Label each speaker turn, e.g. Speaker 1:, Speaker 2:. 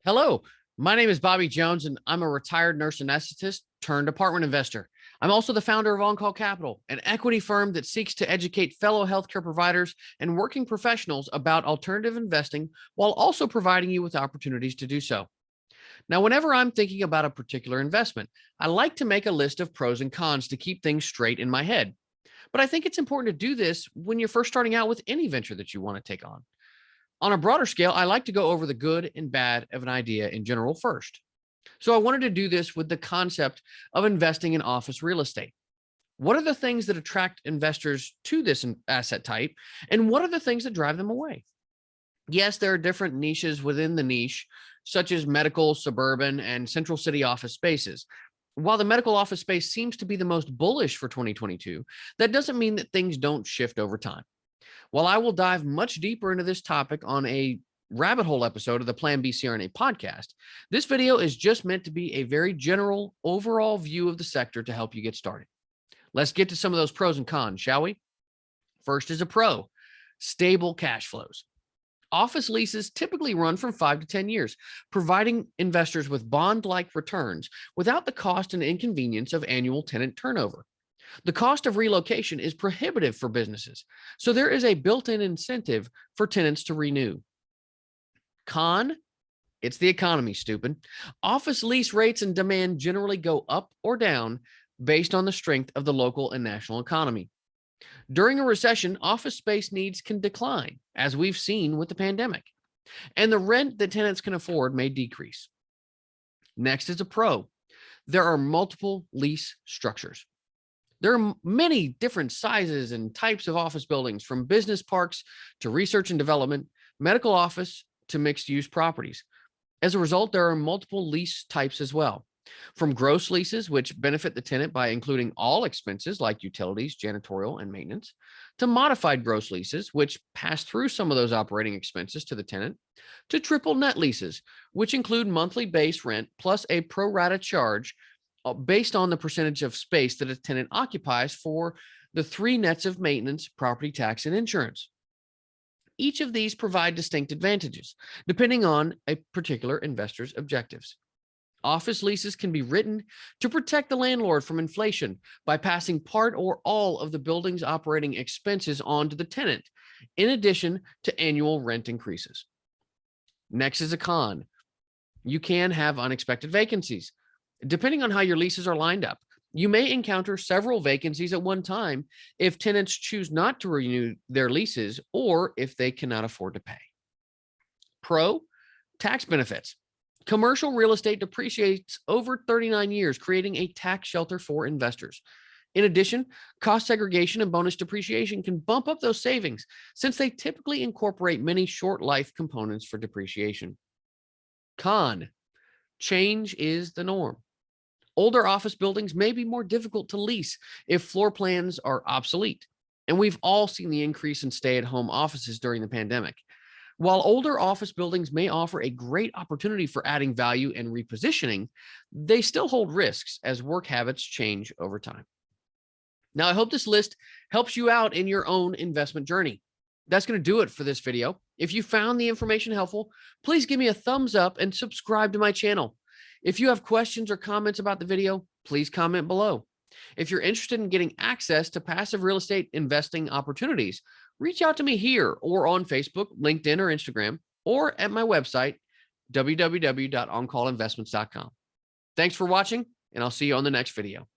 Speaker 1: Hello, my name is Bobby Jones, and I'm a retired nurse anesthetist turned apartment investor. I'm also the founder of On Call Capital, an equity firm that seeks to educate fellow healthcare providers and working professionals about alternative investing while also providing you with opportunities to do so. Now, whenever I'm thinking about a particular investment, I like to make a list of pros and cons to keep things straight in my head. But I think it's important to do this when you're first starting out with any venture that you want to take on. On a broader scale, I like to go over the good and bad of an idea in general first. So I wanted to do this with the concept of investing in office real estate. What are the things that attract investors to this asset type? And what are the things that drive them away? Yes, there are different niches within the niche, such as medical, suburban, and central city office spaces. While the medical office space seems to be the most bullish for 2022, that doesn't mean that things don't shift over time. While I will dive much deeper into this topic on a rabbit hole episode of the Plan B CRNA podcast, this video is just meant to be a very general overall view of the sector to help you get started. Let's get to some of those pros and cons, shall we? First is a pro: stable cash flows. Office leases typically run from 5 to 10 years, providing investors with bond like returns without the cost and inconvenience of annual tenant turnover. The cost of relocation is prohibitive for businesses, so there is a built-in incentive for tenants to renew. Con, it's the economy, stupid. Office lease rates and demand generally go up or down based on the strength of the local and national economy. During a recession, office space needs can decline, as we've seen with the pandemic, and the rent that tenants can afford may decrease. Next is a pro. There are multiple lease structures. There are many different sizes and types of office buildings, from business parks to research and development, medical office to mixed use properties. As a result, there are multiple lease types as well, from gross leases, which benefit the tenant by including all expenses like utilities, janitorial, and maintenance, to modified gross leases, which pass through some of those operating expenses to the tenant, to triple net leases, which include monthly base rent plus a pro rata charge based on the percentage of space that a tenant occupies for the three nets of maintenance, property tax, and insurance. Each of these provide distinct advantages depending on a particular investor's objectives. Office leases can be written to protect the landlord from inflation by passing part or all of the building's operating expenses on to the tenant, in addition to annual rent increases. Next is a con. You can have unexpected vacancies. Depending on how your leases are lined up, you may encounter several vacancies at one time if tenants choose not to renew their leases or if they cannot afford to pay. Pro: tax benefits. Commercial real estate depreciates over 39 years, creating a tax shelter for investors. In addition, cost segregation and bonus depreciation can bump up those savings since they typically incorporate many short life components for depreciation. Con: change is the norm. Older office buildings may be more difficult to lease if floor plans are obsolete. And we've all seen the increase in stay at home offices during the pandemic. While older office buildings may offer a great opportunity for adding value and repositioning, they still hold risks as work habits change over time. Now, I hope this list helps you out in your own investment journey. That's going to do it for this video. If you found the information helpful, please give me a thumbs up and subscribe to my channel. If you have questions or comments about the video, please comment below. If you're interested in getting access to passive real estate investing opportunities, reach out to me here or on Facebook, LinkedIn, or Instagram, or at my website, www.oncallinvestments.com. Thanks for watching, and I'll see you on the next video.